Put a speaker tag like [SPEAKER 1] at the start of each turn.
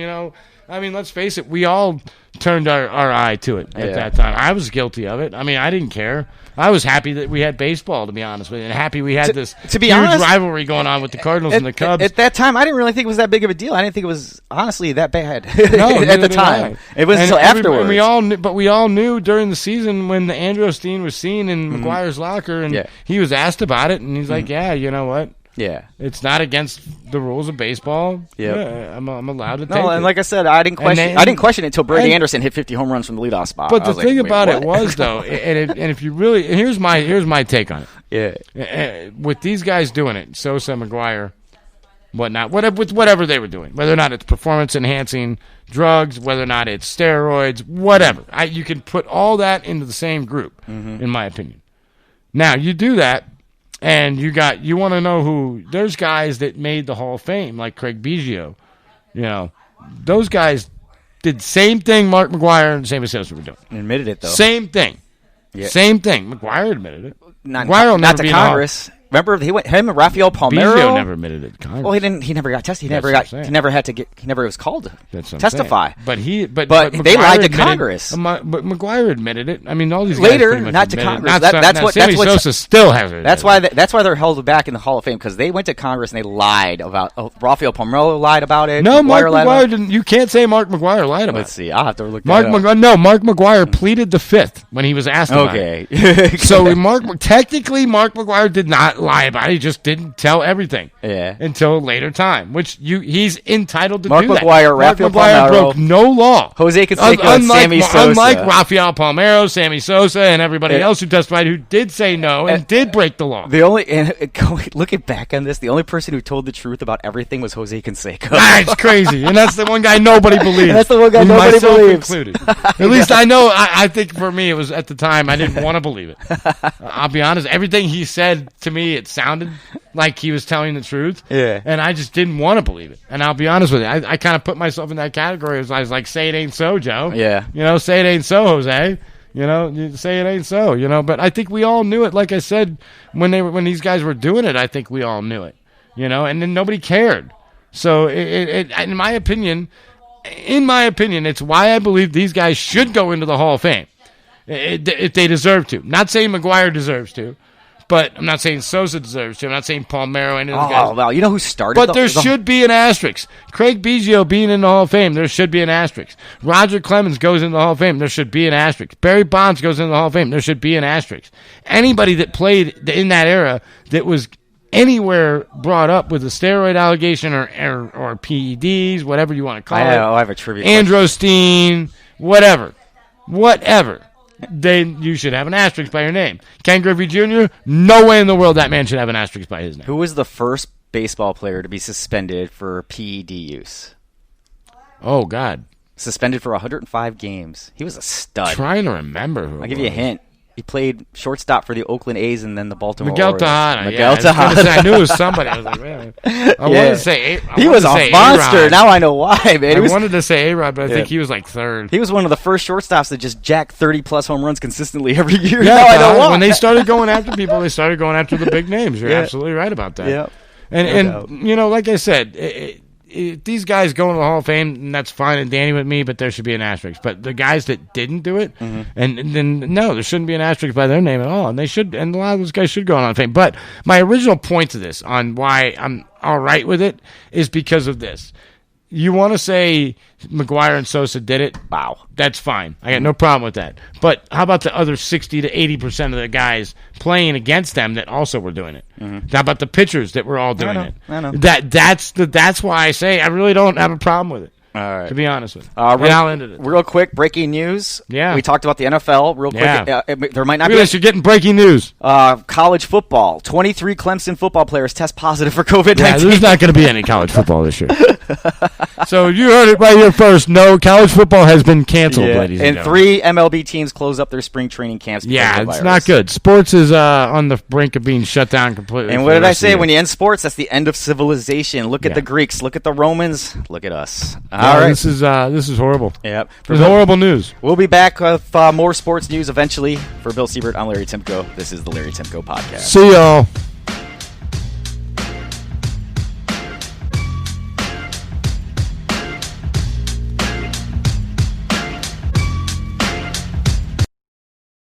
[SPEAKER 1] I mean, let's face it. We all turned our eye to it at that time. I was guilty of it. I mean, I didn't care. I was happy that we had baseball, to be honest with you, and happy we had this huge rivalry going on with the Cardinals and the Cubs.
[SPEAKER 2] At that time, I didn't really think it was that big of a deal. I didn't think it was, honestly, that bad
[SPEAKER 1] no,
[SPEAKER 2] at the time. It was until afterwards.
[SPEAKER 1] We all knew during the season when the Androstein was seen in McGuire's locker, and he was asked about it, and he's like, yeah, you know what?
[SPEAKER 2] Yeah,
[SPEAKER 1] it's not against the rules of baseball. Yeah, I'm allowed to take it.
[SPEAKER 2] No, and like I said, I didn't question it until Brady Anderson hit 50 home runs from the leadoff spot.
[SPEAKER 1] But the thing about it was, though, and if you really, here's my take on
[SPEAKER 2] it.
[SPEAKER 1] Yeah, with these guys doing it, Sosa, McGuire, whatnot, whatever they were doing, whether or not it's performance enhancing drugs, whether or not it's steroids, whatever, you can put all that into the same group, in my opinion. Now you do that. And you want to know who? There's guys that made the Hall of Fame, like Craig Biggio. Those guys did the same thing Mark McGuire and Sammy Sosa were doing.
[SPEAKER 2] Admitted it, though.
[SPEAKER 1] Same thing. Yeah. Same thing. McGuire admitted it.
[SPEAKER 2] Not to Congress. Remember, him and Rafael Palmeiro.
[SPEAKER 1] Biggio never admitted it to Congress.
[SPEAKER 2] Well, he never got tested. He never was called to testify.
[SPEAKER 1] But
[SPEAKER 2] they lied to Congress.
[SPEAKER 1] But McGuire admitted it. I mean, all these
[SPEAKER 2] later,
[SPEAKER 1] guys
[SPEAKER 2] not to Congress.
[SPEAKER 1] Sammy Sosa still has it.
[SPEAKER 2] That's why they're held back in the Hall of Fame, because they went to Congress and they lied about. Rafael Palmeiro lied about it.
[SPEAKER 1] No, Mark McGuire didn't. You can't say Mark McGuire lied about it.
[SPEAKER 2] Let's see. I'll have to look that up.
[SPEAKER 1] Mark McGuire pleaded the fifth when he was asked about it.
[SPEAKER 2] Okay.
[SPEAKER 1] So technically, Mark McGuire did not lie about it. He just didn't tell everything until a later time, which he's entitled to do that.
[SPEAKER 2] Mark McGuire
[SPEAKER 1] broke no law.
[SPEAKER 2] Jose Canseco and Sammy Sosa.
[SPEAKER 1] Unlike Rafael Palmeiro, Sammy Sosa, and everybody else who testified who did say no and did break the law.
[SPEAKER 2] Looking back on this, the only person who told the truth about everything was Jose Canseco.
[SPEAKER 1] That's crazy. And that's the one guy nobody believes.
[SPEAKER 2] That's the one guy nobody believes.
[SPEAKER 1] Included. At least I know, I think for me, it was at the time, I didn't want to believe it. I'll be honest. Everything he said to me, it sounded like he was telling the truth.
[SPEAKER 2] Yeah.
[SPEAKER 1] And I just didn't want to believe it. And I'll be honest with you. I kind of put myself in that category. I was like, say it ain't so, Joe.
[SPEAKER 2] Yeah.
[SPEAKER 1] Say it ain't so, Jose. You say it ain't so, but I think we all knew it. Like I said, when these guys were doing it, I think we all knew it, and then nobody cared. So in my opinion, it's why I believe these guys should go into the Hall of Fame if they deserve to. Not saying McGuire deserves to, but I'm not saying Sosa deserves to. I'm not saying Palmeiro, any of those guys.
[SPEAKER 2] Oh, well, you know who started
[SPEAKER 1] But there should be an asterisk. Craig Biggio being in the Hall of Fame, there should be an asterisk. Roger Clemens goes in the Hall of Fame, there should be an asterisk. Barry Bonds goes in the Hall of Fame, there should be an asterisk. Anybody that played in that era that was anywhere brought up with a steroid allegation or PEDs, whatever you want to call it.
[SPEAKER 2] I have a trivia
[SPEAKER 1] Androstein, whatever. Then you should have an asterisk by your name. Ken Griffey Jr., no way in the world that man should have an asterisk by his name.
[SPEAKER 2] Who was the first baseball player to be suspended for PED use?
[SPEAKER 1] Oh, God.
[SPEAKER 2] Suspended for 105 games. He was a stud.
[SPEAKER 1] Trying to remember who.
[SPEAKER 2] I'll give you a hint. He played shortstop for the Oakland A's and then the Baltimore
[SPEAKER 1] Miguel
[SPEAKER 2] Orioles.
[SPEAKER 1] Tejada.
[SPEAKER 2] Miguel Tejada.
[SPEAKER 1] I knew it was somebody. I was like, man. I wanted to say
[SPEAKER 2] he was a monster.
[SPEAKER 1] A-Rod.
[SPEAKER 2] Now I know why, man.
[SPEAKER 1] I wanted to say A-Rod, but I think he was like third.
[SPEAKER 2] He was one of the first shortstops that just jacked 30-plus home runs consistently every year.
[SPEAKER 1] Yeah,
[SPEAKER 2] now I know why.
[SPEAKER 1] When they started going after people, they started going after the big names. You're absolutely right about that.
[SPEAKER 2] Yeah.
[SPEAKER 1] And like I said, these guys go into the Hall of Fame, and that's fine and dandy with me, but there should be an asterisk. But the guys that didn't do it, and then no, there shouldn't be an asterisk by their name at all. And they should, and a lot of those guys should go on Hall of Fame. But my original point to this, on why I'm all right with it, is because of this. You want to say McGuire and Sosa did it? Wow. That's fine. I got no problem with that. But how about the other 60 to 80% of the guys playing against them that also were doing it? How about the pitchers that were all doing it?
[SPEAKER 2] I know.
[SPEAKER 1] That's why I say I really don't have a problem with it.
[SPEAKER 2] All right.
[SPEAKER 1] To be honest with you. I'll end it.
[SPEAKER 2] Real quick, breaking news.
[SPEAKER 1] Yeah.
[SPEAKER 2] We talked about the NFL real quick.
[SPEAKER 1] Yeah.
[SPEAKER 2] There might not
[SPEAKER 1] You're getting breaking news.
[SPEAKER 2] College football. 23 Clemson football players test positive for COVID-19.
[SPEAKER 1] Yeah, there's not going to be any college football this year. So you heard it right here first. No, college football has been canceled, ladies and
[SPEAKER 2] gentlemen. 3 MLB teams close up their spring training camps.
[SPEAKER 1] Yeah, it's not good. Sports is on the brink of being shut down completely.
[SPEAKER 2] And what did I say? When you end sports, that's the end of civilization. Look at the Greeks. Look at the Romans. Look at us. All right.
[SPEAKER 1] This is horrible.
[SPEAKER 2] Yep.
[SPEAKER 1] It's horrible news.
[SPEAKER 2] We'll be back with more sports news eventually. For Bill Siebert, I'm Larry Timko. This is the Larry Timko Podcast.
[SPEAKER 1] See y'all.